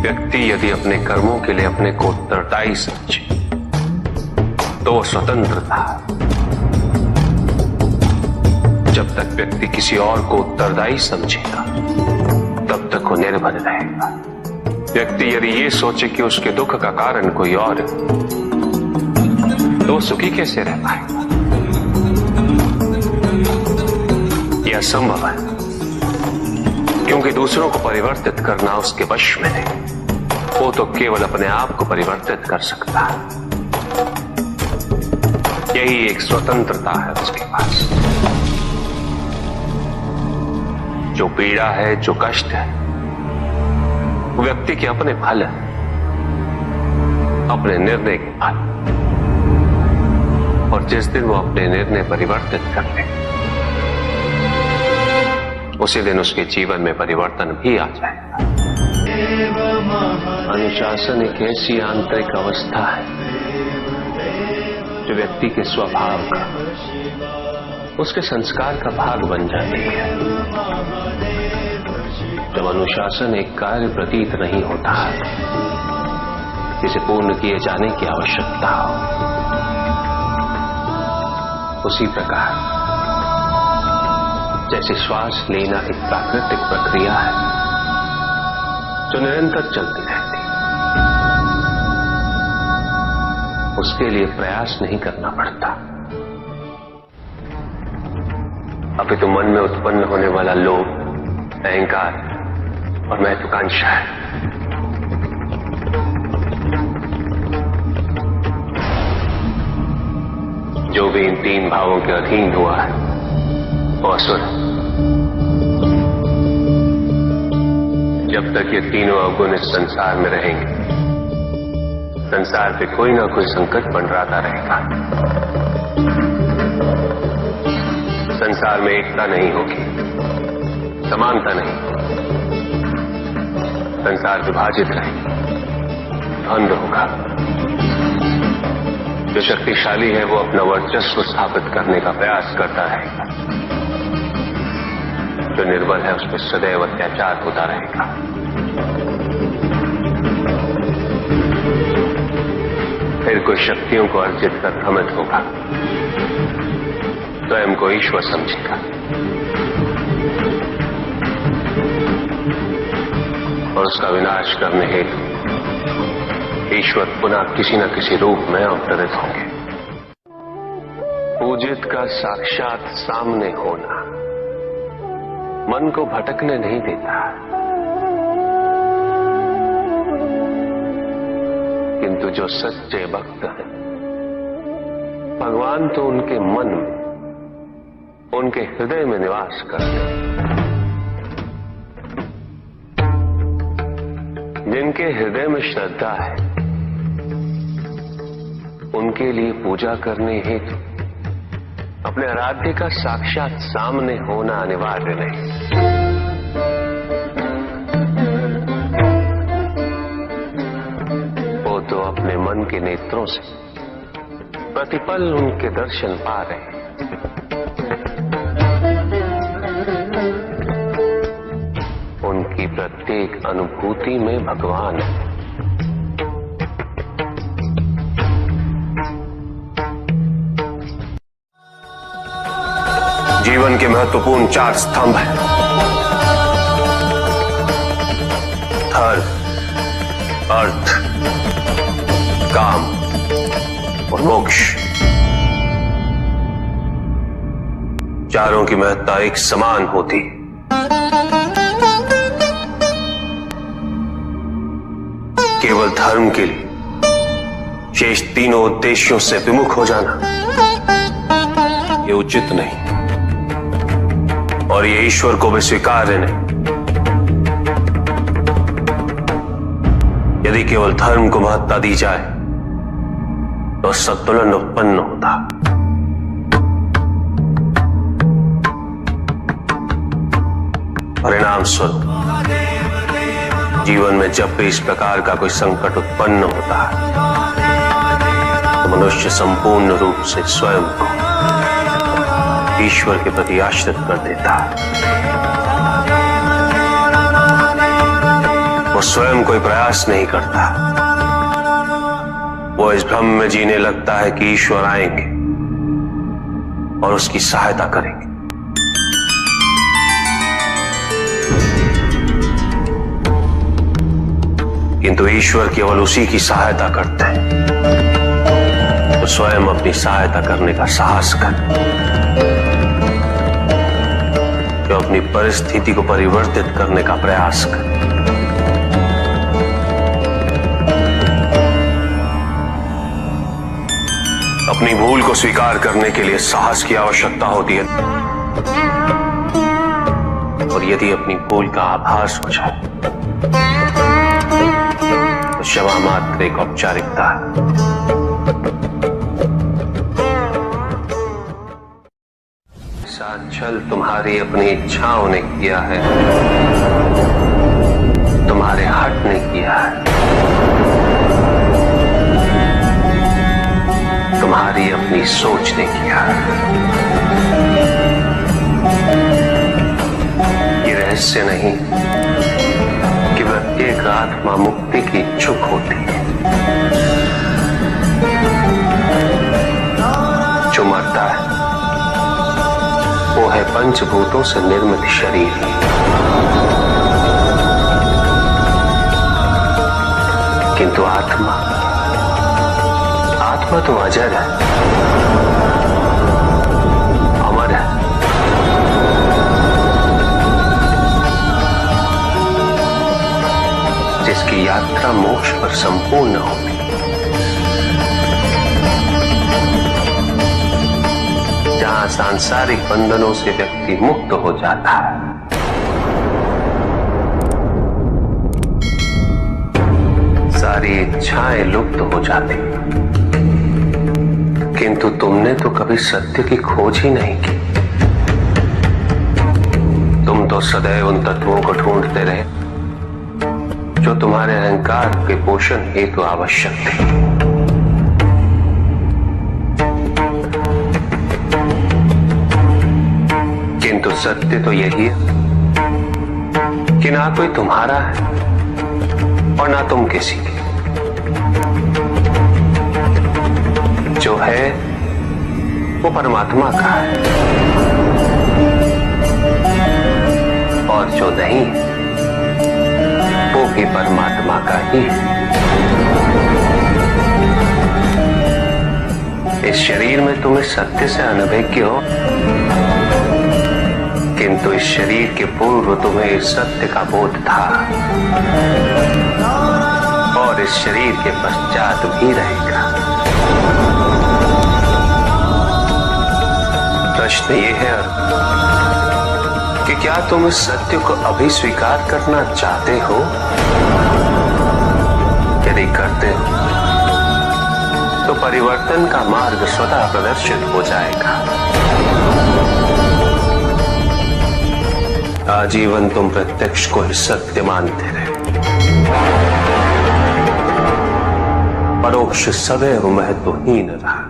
व्यक्ति यदि अपने कर्मों के लिए अपने को उत्तरदायी समझे तो वो स्वतंत्र था। जब तक व्यक्ति किसी और को उत्तरदायी समझेगा तब तक वो निर्भर रहेगा। व्यक्ति यदि ये सोचे कि उसके दुख का कारण कोई और है तो वो सुखी कैसे रह पाएगा? यह असंभव है, क्योंकि दूसरों को परिवर्तित करना उसके वश में नहीं। वो तो केवल अपने आप को परिवर्तित कर सकता है। यही एक स्वतंत्रता है उसके पास। जो पीड़ा है, जो कष्ट है, वो व्यक्ति के अपने फल है, अपने निर्णय के फल। और जिस दिन वो अपने निर्णय परिवर्तित कर ले उसी दिन उसके जीवन में परिवर्तन भी आ जाएगा। अनुशासन एक ऐसी आंतरिक अवस्था है जो व्यक्ति के स्वभाव का, उसके संस्कार का भाग बन जाती है। जब अनुशासन एक कार्य प्रतीत नहीं होता जिसे पूर्ण किए जाने की आवश्यकता हो, उसी प्रकार जैसे श्वास लेना एक प्राकृतिक प्रक्रिया है जो निरंतर चलती रहती है, उसके लिए प्रयास नहीं करना पड़ता। अभी तो मन में उत्पन्न होने वाला लोभ, अहंकार और महत्वाकांक्षा है। जो भी इन तीन भावों के अधीन हुआ है वो असुर है। जब तक ये तीनों अवगुण इस संसार में रहेंगे, संसार पे कोई ना कोई संकट मंडराता रहेगा। संसार में एकता नहीं होगी, समानता नहीं, संसार विभाजित रहेगा, द्वंद होगा। जो शक्तिशाली है वो अपना वर्चस्व स्थापित करने का प्रयास करता रहेगा, जो निर्बल है उस पर सदैव अत्याचार होता रहेगा। फिर कोई शक्तियों को अर्जित कर भ्रमित होगा, स्वयं को ईश्वर समझेगा और उसका विनाश करने हेतु ईश्वर पुनः किसी न किसी रूप में अवतरित होंगे। पूजित का साक्षात सामने होना मन को भटकने नहीं देता, किंतु जो सच्चे भक्त हैं, भगवान तो उनके मन में, उनके हृदय में निवास करते हैं। जिनके हृदय में श्रद्धा है उनके लिए पूजा करने हेतु अपने आराध्य का साक्षात सामने होना अनिवार्य नहीं। वो तो अपने मन के नेत्रों से प्रतिपल उनके दर्शन पा रहे हैं। उनकी प्रत्येक अनुभूति में भगवान है। जीवन के महत्वपूर्ण 4 स्तंभ हैं: धर्म, अर्थ, काम और मोक्ष। चारों की महत्ता एक समान होती है। केवल धर्म के लिए शेष तीनों उद्देश्यों से विमुख हो जाना ये उचित नहीं और ये ईश्वर को भी स्वीकार्य नहीं। यदि केवल धर्म को महत्ता दी जाए तो संतुलन उत्पन्न होता। परिणाम स्वरूप जीवन में जब भी इस प्रकार का कोई संकट उत्पन्न होता है तो मनुष्य संपूर्ण रूप से स्वयं को ईश्वर के प्रति आश्रित कर देता है। वो स्वयं कोई प्रयास नहीं करता। वो इस भ्रम में जीने लगता है कि ईश्वर आएंगे और उसकी सहायता करेंगे। किंतु ईश्वर केवल उसी की सहायता करते हैं तो स्वयं अपनी सहायता करने का साहस करे, जो अपनी परिस्थिति को परिवर्तित करने का प्रयास करे। अपनी भूल को स्वीकार करने के लिए साहस की आवश्यकता होती है, और यदि अपनी भूल का आभास हो जाए तो क्षमा मात्र एक औपचारिकता है। ऐसा छल तुम्हारी अपनी इच्छाओं ने किया है, तुम्हारे हट ने किया है, तुम्हारी अपनी सोच ने किया है। ये रहस्य नहीं कि प्रत्येक आत्मा मुक्ति की इच्छुक होती है। जो मरता है वो है पंचभूतों से निर्मित शरीर। किंतु आत्मा तो अजर है, अमर है। जिसकी यात्रा मोक्ष पर संपूर्ण होगी। जहां सांसारिक बंधनों से व्यक्ति मुक्त हो जाता है, सारी इच्छाएं लुप्त हो जाती। किंतु तुमने तो कभी सत्य की खोज ही नहीं की। तुम तो सदैव उन तत्वों को ढूंढते रहे जो तुम्हारे अहंकार के पोषण हेतु आवश्यक थे। किंतु सत्य तो यही है कि ना कोई तुम्हारा है और ना तुम किसी के। जो है वो परमात्मा का है, और जो नहीं वो भी परमात्मा का ही है। इस शरीर में तुम इस सत्य से अनभिज्ञ हो, किंतु इस शरीर के पूर्व तुम्हें इस सत्य का बोध था, और इस शरीर के पश्चात भी रहेगा। प्रश्न ये है कि क्या तुम इस सत्य को अभी स्वीकार करना चाहते हो? यदि करते हो तो परिवर्तन का मार्ग स्वतः प्रदर्शित हो जाएगा। आजीवन तुम प्रत्यक्ष को ही सत्य मानते रहे, परोक्ष सदैव महत्वहीन रहा।